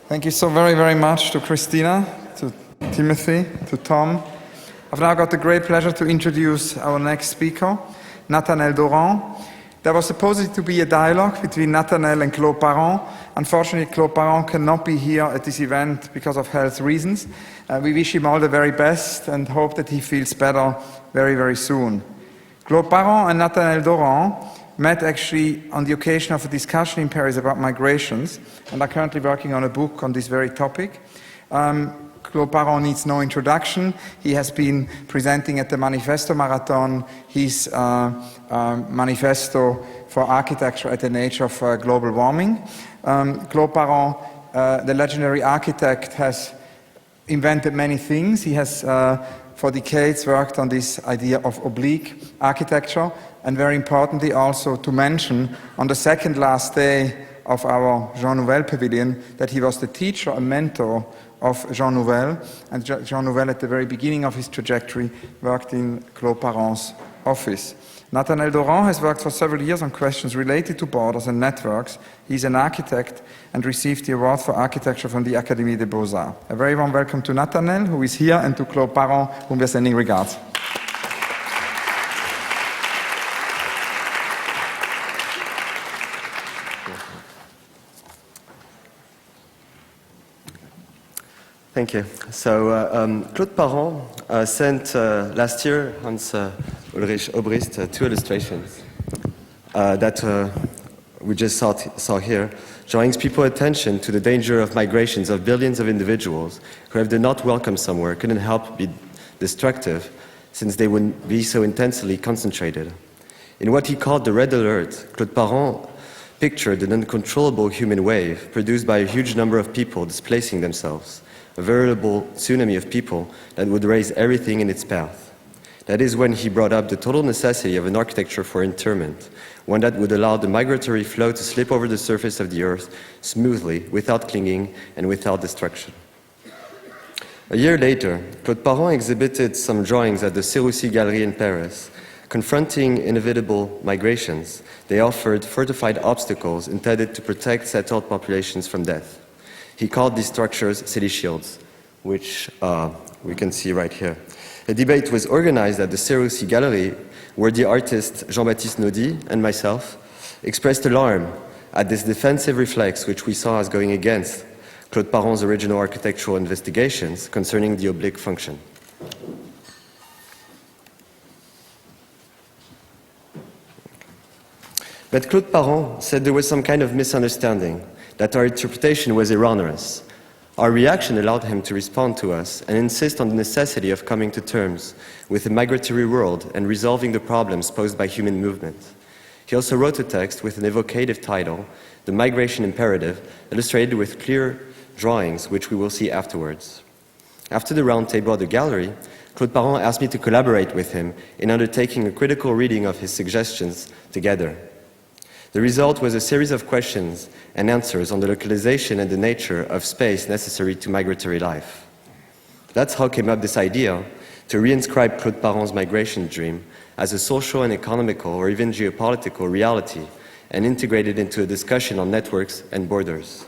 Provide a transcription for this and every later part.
Thank you so very, very much to Christina, to Timothy, to Tom. I've now got the great pleasure to introduce our next speaker, Nathanael Dorent. There was supposed to be a dialogue between Nathanael and Claude Parent. Unfortunately, Claude Parent cannot be here at this event because of health reasons. We wish him all the very best and hope that he feels better very, very soon. Claude Parent and Nathanael Dorent met actually on the occasion of a discussion in Paris about migrations and are currently working on a book on this very topic. Claude Parent needs no introduction. He has been presenting at the Manifesto Marathon his manifesto for architecture at the age of global warming. Claude Parent, the legendary architect, has invented many things. He has for decades worked on this idea of oblique architecture, and very importantly also to mention on the second last day of our Jean Nouvel Pavilion that he was the teacher and mentor of Jean Nouvel, and Jean Nouvel at the very beginning of his trajectory worked in Claude Parent's office. Nathanael Dorent has worked for several years on questions related to borders and networks. He's an architect and received the award for architecture from the Académie des Beaux-Arts. A very warm welcome to Nathanael, who is here, and to Claude Parent, whom we are sending regards. Thank you. So Claude Parent sent last year Hans-Ulrich two illustrations that we just saw here, drawing people's attention to the danger of migrations of billions of individuals who, if they're not welcome somewhere, couldn't help be destructive since they would be so intensely concentrated. In what he called the Red Alert, Claude Parent pictured an uncontrollable human wave produced by a huge number of people displacing themselves, a veritable tsunami of people that would raise everything in its path. That is when he brought up the total necessity of an architecture for interment, one that would allow the migratory flow to slip over the surface of the earth smoothly, without clinging and without destruction. A year later, Claude Parent exhibited some drawings at the Serpentine Gallery in Paris. Confronting inevitable migrations, they offered fortified obstacles intended to protect settled populations from death. He called these structures city shields, which we can see right here. A debate was organized at the Serpentine Gallery, where the artist Jean-Baptiste Naudy and myself expressed alarm at this defensive reflex which we saw as going against Claude Parent's original architectural investigations concerning the oblique function. But Claude Parent said there was some kind of misunderstanding, that our interpretation was erroneous. Our reaction allowed him to respond to us and insist on the necessity of coming to terms with the migratory world and resolving the problems posed by human movement. He also wrote a text with an evocative title, The Migration Impérative, illustrated with clear drawings, which we will see afterwards. After the round table at the gallery, Claude Parent asked me to collaborate with him in undertaking a critical reading of his suggestions together. The result was a series of questions and answers on the localization and the nature of space necessary to migratory life. That's how came up this idea to reinscribe Claude Parent's migration dream as a social and economical or even geopolitical reality and integrate it into a discussion on networks and borders.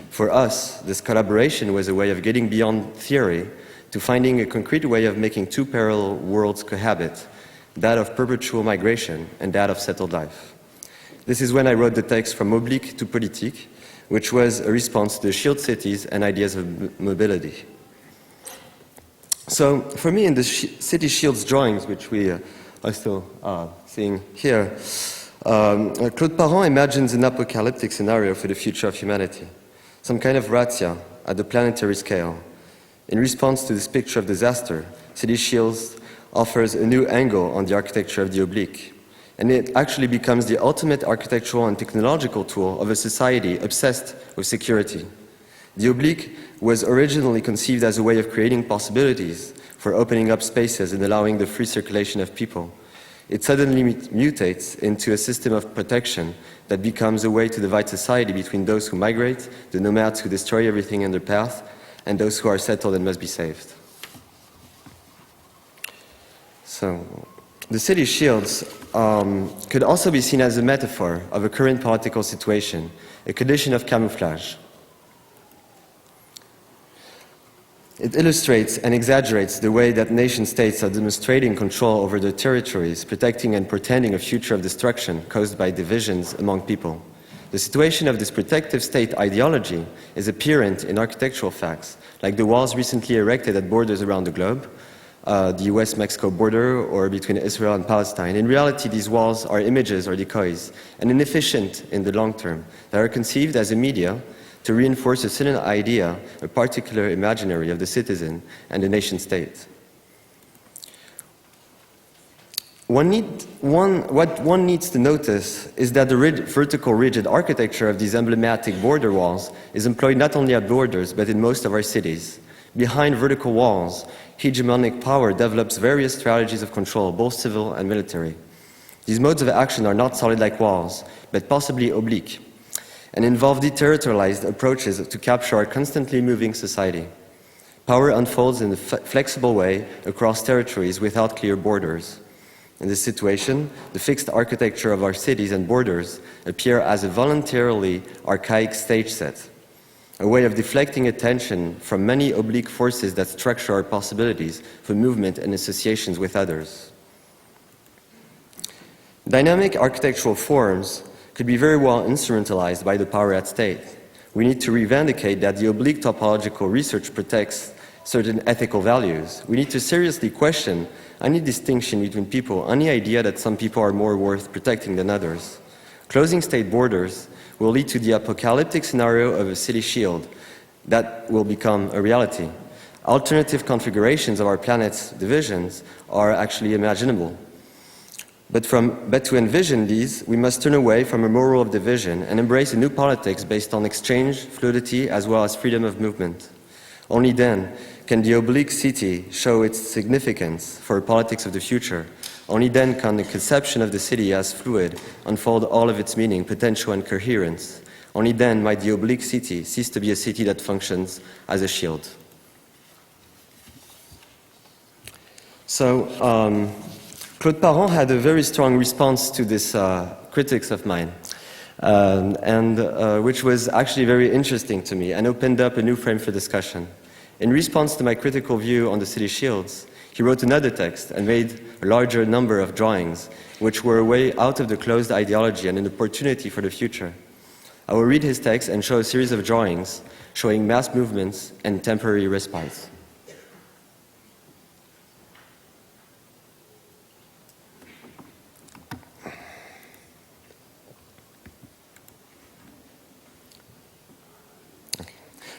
For us, this collaboration was a way of getting beyond theory to finding a concrete way of making two parallel worlds cohabit, that of perpetual migration and that of settled life. This is when I wrote the text From Oblique to Politique, which was a response to the shield cities and ideas of mobility. So for me, in the city shields drawings, which we are still seeing here, Claude Parent imagines an apocalyptic scenario for the future of humanity, some kind of razzia at the planetary scale. In response to this picture of disaster, City Shields offers a new angle on the architecture of the oblique. And it actually becomes the ultimate architectural and technological tool of a society obsessed with security. The oblique was originally conceived as a way of creating possibilities for opening up spaces and allowing the free circulation of people. It suddenly mutates into a system of protection that becomes a way to divide society between those who migrate, the nomads who destroy everything in their path, and those who are settled and must be saved. So, the city shields could also be seen as a metaphor of a current political situation, a condition of camouflage. It illustrates and exaggerates the way that nation-states are demonstrating control over their territories, protecting and portending a future of destruction caused by divisions among people. The situation of this protective state ideology is apparent in architectural facts, like the walls recently erected at borders around the globe, the US-Mexico border or between Israel and Palestine. In reality, these walls are images or decoys, and inefficient in the long term. They are conceived as a media to reinforce a certain idea, a particular imaginary of the citizen and the nation-state. What one needs to notice is that the vertical rigid architecture of these emblematic border walls is employed not only at borders, but in most of our cities. Behind vertical walls, hegemonic power develops various strategies of control, both civil and military. These modes of action are not solid like walls, but possibly oblique, and involve deterritorialized approaches to capture our constantly moving society. Power unfolds in a flexible way across territories without clear borders. In this situation, the fixed architecture of our cities and borders appear as a voluntarily archaic stage set, a way of deflecting attention from many oblique forces that structure our possibilities for movement and associations with others. Dynamic architectural forms could be very well instrumentalized by the power at stake. We need to revindicate that the oblique topological research protects certain ethical values. We need to seriously question any distinction between people, any idea that some people are more worth protecting than others. Closing state borders will lead to the apocalyptic scenario of a city shield that will become a reality. Alternative configurations of our planet's divisions are actually imaginable. But to envision these, we must turn away from a moral of division and embrace a new politics based on exchange, fluidity, as well as freedom of movement. Only then can the oblique city show its significance for politics of the future. Only then can the conception of the city as fluid unfold all of its meaning, potential, and coherence. Only then might the oblique city cease to be a city that functions as a shield. So, Claude Parent had a very strong response to this critics of mine, which was actually very interesting to me and opened up a new frame for discussion. In response to my critical view on the city shields, he wrote another text and made a larger number of drawings, which were a way out of the closed ideology and an opportunity for the future. I will read his text and show a series of drawings showing mass movements and temporary respites.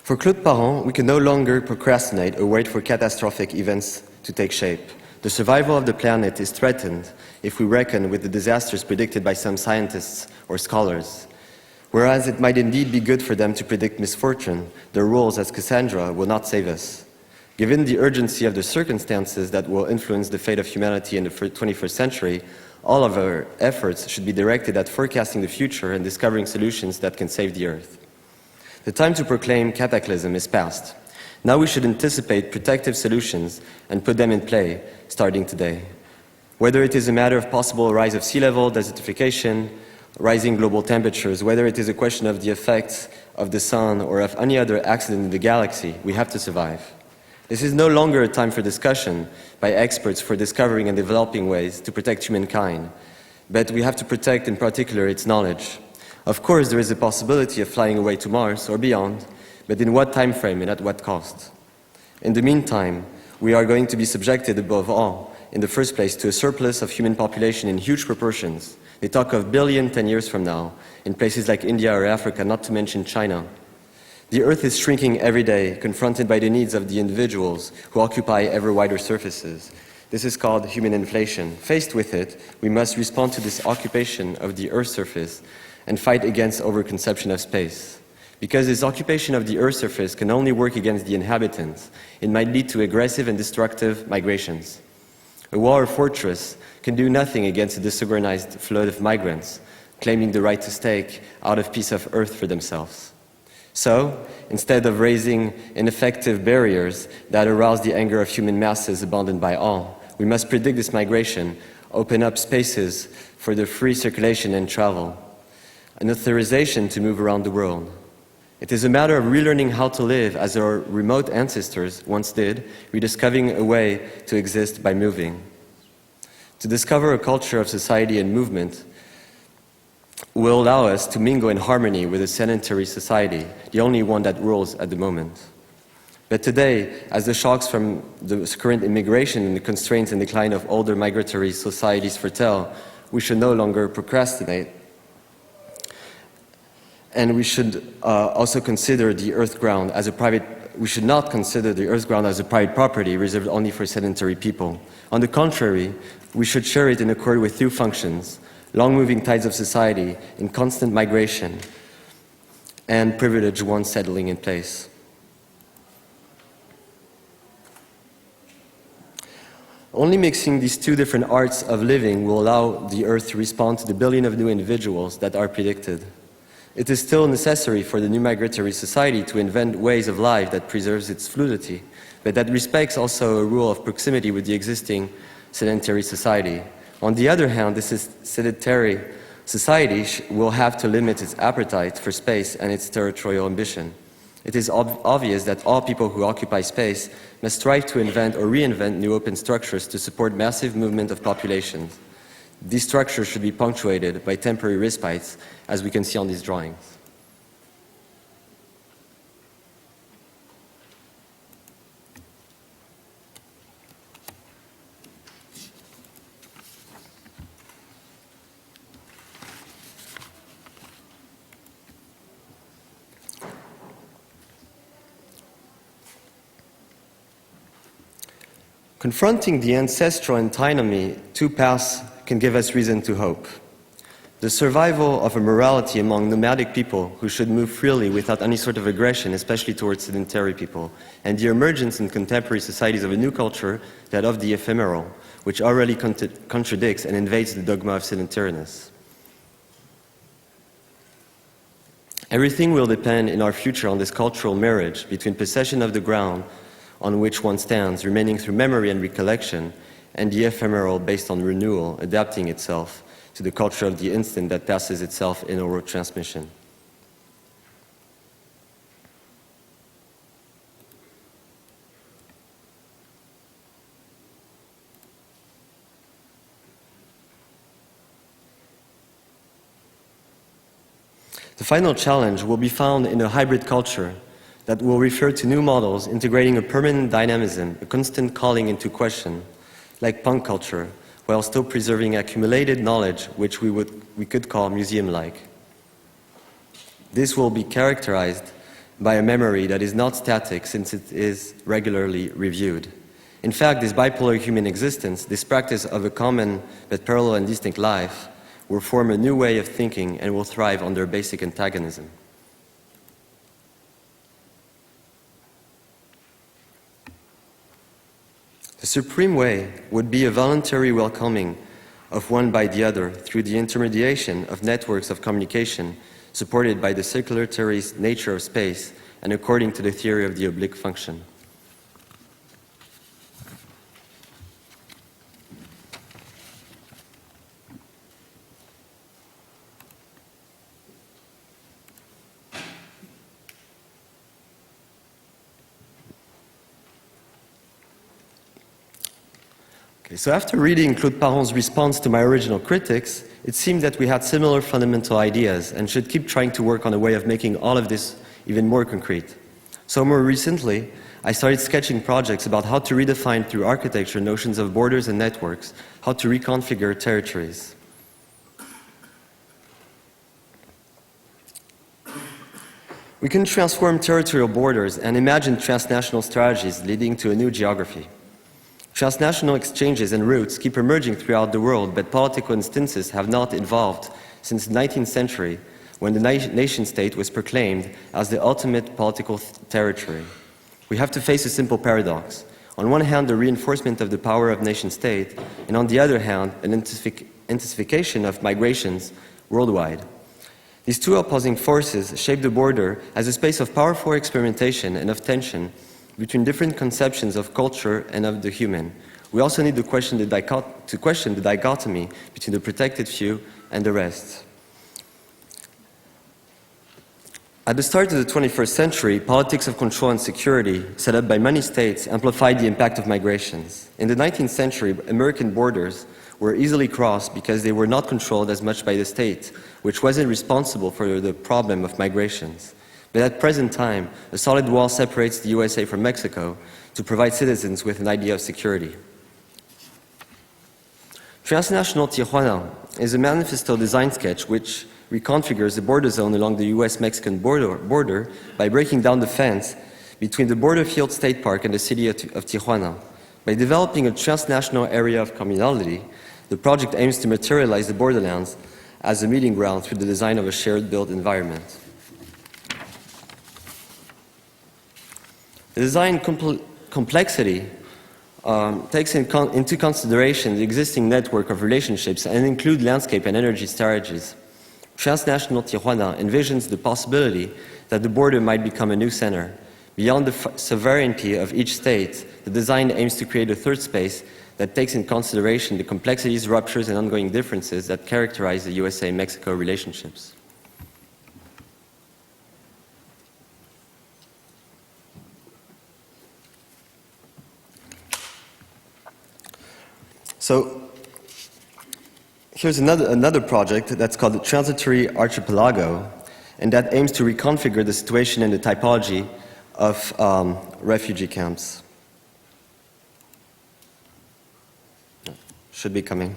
For Claude Parent, we can no longer procrastinate or wait for catastrophic events to take shape. The survival of the planet is threatened if we reckon with the disasters predicted by some scientists or scholars. Whereas it might indeed be good for them to predict misfortune, their roles as Cassandra will not save us. Given the urgency of the circumstances that will influence the fate of humanity in the 21st century, all of our efforts should be directed at forecasting the future and discovering solutions that can save the Earth. The time to proclaim cataclysm is past. Now we should anticipate protective solutions and put them in play, starting today. Whether it is a matter of possible rise of sea level, desertification, rising global temperatures, whether it is a question of the effects of the sun or of any other accident in the galaxy, we have to survive. This is no longer a time for discussion by experts for discovering and developing ways to protect humankind, but we have to protect in particular its knowledge. Of course, there is a possibility of flying away to Mars or beyond, but in what time frame and at what cost? In the meantime, we are going to be subjected above all, in the first place, to a surplus of human population in huge proportions. They talk of 1 billion 10 years from now, in places like India or Africa, not to mention China. The Earth is shrinking every day, confronted by the needs of the individuals who occupy ever wider surfaces. This is called human inflation. Faced with it, we must respond to this occupation of the Earth's surface and fight against overconception of space. Because this occupation of the Earth's surface can only work against the inhabitants, it might lead to aggressive and destructive migrations. A wall or fortress can do nothing against a disorganized flood of migrants, claiming the right to stake out of piece of earth for themselves. So, instead of raising ineffective barriers that arouse the anger of human masses abandoned by all, we must predict this migration, open up spaces for the free circulation and travel, an authorization to move around the world. It is a matter of relearning how to live as our remote ancestors once did, rediscovering a way to exist by moving. To discover a culture of society and movement will allow us to mingle in harmony with a sedentary society, the only one that rules at the moment. But today, as the shocks from the current immigration and the constraints and decline of older migratory societies foretell, we should no longer procrastinate. And we should also consider the earth ground as a we should not consider the earth ground as a private property reserved only for sedentary people. On the contrary, we should share it in accord with two functions: long-moving tides of society in constant migration and privileged ones settling in place. Only mixing these two different arts of living will allow the earth to respond to the billion of new individuals that are predicted. It is still necessary for the new migratory society to invent ways of life that preserves its fluidity, but that respects also a rule of proximity with the existing sedentary society. On the other hand, this sedentary society will have to limit its appetite for space and its territorial ambition. It is obvious that all people who occupy space must strive to invent or reinvent new open structures to support massive movement of populations. These structures should be punctuated by temporary respites, as we can see on these drawings. Confronting the ancestral antinomy, two paths can give us reason to hope. The survival of a morality among nomadic people who should move freely without any sort of aggression, especially towards sedentary people, and the emergence in contemporary societies of a new culture, that of the ephemeral, which already contradicts and invades the dogma of sedentariness. Everything will depend in our future on this cultural marriage between possession of the ground on which one stands, remaining through memory and recollection, and the ephemeral based on renewal, adapting itself to the culture of the instant that passes itself in oral transmission. The final challenge will be found in a hybrid culture that will refer to new models integrating a permanent dynamism, a constant calling into question, like punk culture, while still preserving accumulated knowledge which we could call museum-like. This will be characterized by a memory that is not static since it is regularly reviewed. In fact, this bipolar human existence, this practice of a common but parallel and distinct life, will form a new way of thinking and will thrive under basic antagonism. The supreme way would be a voluntary welcoming of one by the other through the intermediation of networks of communication supported by the circulatory nature of space and according to the theory of the oblique function. So after reading Claude Parent's response to my original critics, it seemed that we had similar fundamental ideas and should keep trying to work on a way of making all of this even more concrete. So more recently, I started sketching projects about how to redefine through architecture notions of borders and networks, how to reconfigure territories. We can transform territorial borders and imagine transnational strategies leading to a new geography. Transnational exchanges and routes keep emerging throughout the world, but political instances have not evolved since the 19th century, when the nation-state was proclaimed as the ultimate political territory. We have to face a simple paradox. On one hand, the reinforcement of the power of nation-state, and on the other hand, an intensification of migrations worldwide. These two opposing forces shape the border as a space of powerful experimentation and of tension between different conceptions of culture and of the human. We also need to question the dichotomy between the protected few and the rest. At the start of the 21st century, politics of control and security, set up by many states, amplified the impact of migrations. In the 19th century, American borders were easily crossed because they were not controlled as much by the state, which wasn't responsible for the problem of migrations. But at present time, a solid wall separates the USA from Mexico to provide citizens with an idea of security. Transnational Tijuana is a manifesto design sketch which reconfigures the border zone along the US-Mexican border by breaking down the fence between the Borderfield State Park and the city of Tijuana. By developing a transnational area of communality, the project aims to materialize the borderlands as a meeting ground through the design of a shared built environment. The design complexity takes into consideration the existing network of relationships and include landscape and energy strategies. Transnational Tijuana envisions the possibility that the border might become a new center. Beyond the sovereignty of each state, the design aims to create a third space that takes into consideration the complexities, ruptures, and ongoing differences that characterize the USA-Mexico relationships. So, here's another project that's called the Transitory Archipelago, and that aims to reconfigure the situation and the typology of refugee camps. Should be coming.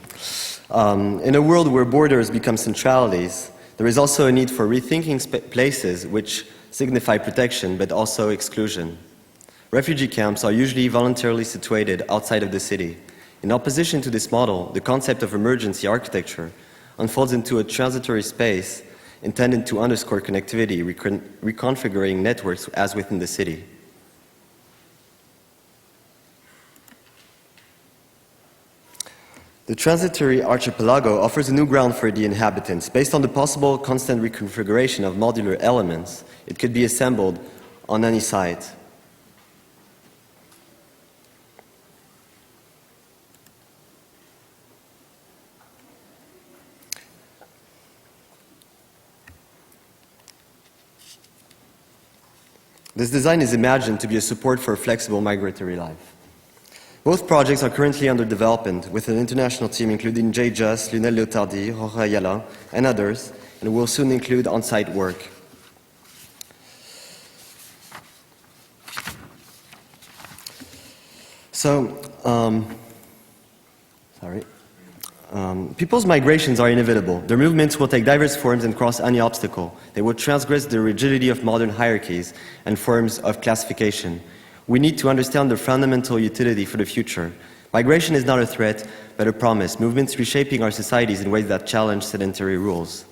In a world where borders become centralities, there is also a need for rethinking places which signify protection but also exclusion. Refugee camps are usually voluntarily situated outside of the city. In opposition to this model, the concept of emergency architecture unfolds into a transitory space intended to underscore connectivity, reconfiguring networks as within the city. The Transitory Archipelago offers a new ground for the inhabitants. Based on the possible constant reconfiguration of modular elements, it could be assembled on any site. This design is imagined to be a support for a flexible migratory life. Both projects are currently under development with an international team including Jay Just, Lionel Leotardi, Jorge Ayala, and others, and will soon include on-site work. People's migrations are inevitable. Their movements will take diverse forms and cross any obstacle. They will transgress the rigidity of modern hierarchies and forms of classification. We need to understand their fundamental utility for the future. Migration is not a threat, but a promise, movements reshaping our societies in ways that challenge sedentary rules.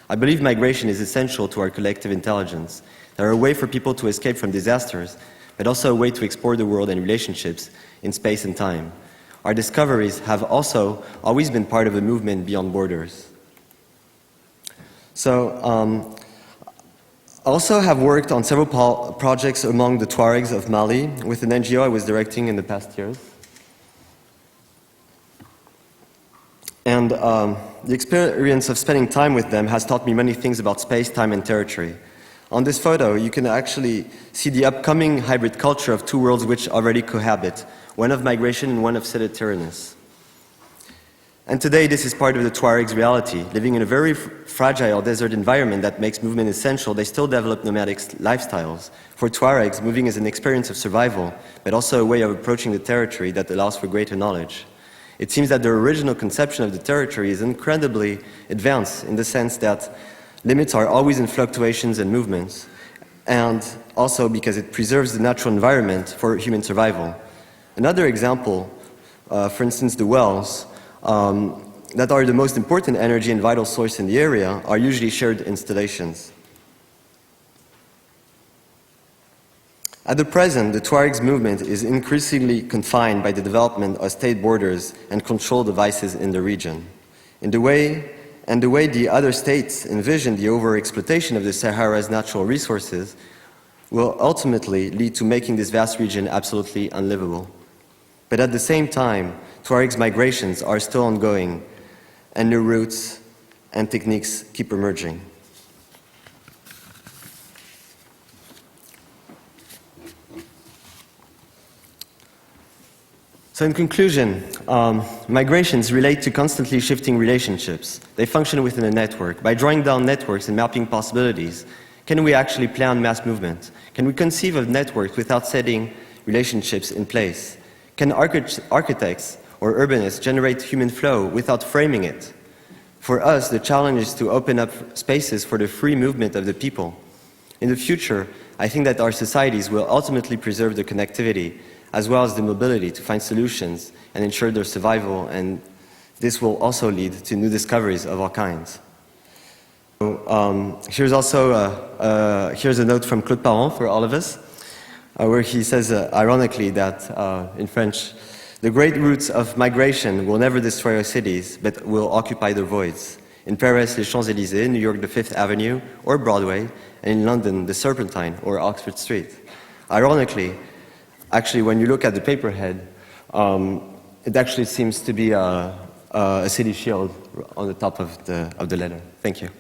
I believe migration is essential to our collective intelligence. They are a way for people to escape from disasters, but also a way to explore the world and relationships in space and time. Our discoveries have also always been part of a movement beyond borders. I also have worked on several projects among the Tuaregs of Mali with an NGO I was directing in the past years. And the experience of spending time with them has taught me many things about space, time, and territory. On this photo, you can actually see the upcoming hybrid culture of two worlds which already cohabit, one of migration and one of sedentariness. And today, this is part of the Tuaregs' reality. Living in a very fragile desert environment that makes movement essential, they still develop nomadic lifestyles. For Tuaregs, moving is an experience of survival, but also a way of approaching the territory that allows for greater knowledge. It seems that their original conception of the territory is incredibly advanced in the sense that limits are always in fluctuations and movements, and also because it preserves the natural environment for human survival. Another example, for instance, the wells, that are the most important energy and vital source in the area, are usually shared installations. At the present, the Tuaregs movement is increasingly confined by the development of state borders and control devices in the region. The way the other states envision the overexploitation of the Sahara's natural resources will ultimately lead to making this vast region absolutely unlivable. But at the same time, Tuaregs' migrations are still ongoing, and new routes and techniques keep emerging. So in conclusion, migrations relate to constantly shifting relationships. They function within a network. By drawing down networks and mapping possibilities, can we actually plan mass movement? Can we conceive of networks without setting relationships in place? Can architects or urbanists generate human flow without framing it? For us, the challenge is to open up spaces for the free movement of the people. In the future, I think that our societies will ultimately preserve the connectivity as well as the mobility to find solutions and ensure their survival, and this will also lead to new discoveries of all kinds. So, here's a note from Claude Parent for all of us, where he says, ironically, that in French, the great roots of migration will never destroy our cities, but will occupy their voids. In Paris, les Champs-Élysées, New York, the Fifth Avenue, or Broadway, and in London, the Serpentine, or Oxford Street. Ironically, actually, when you look at the paperhead, it actually seems to be a city shield on the top of the letter. Thank you.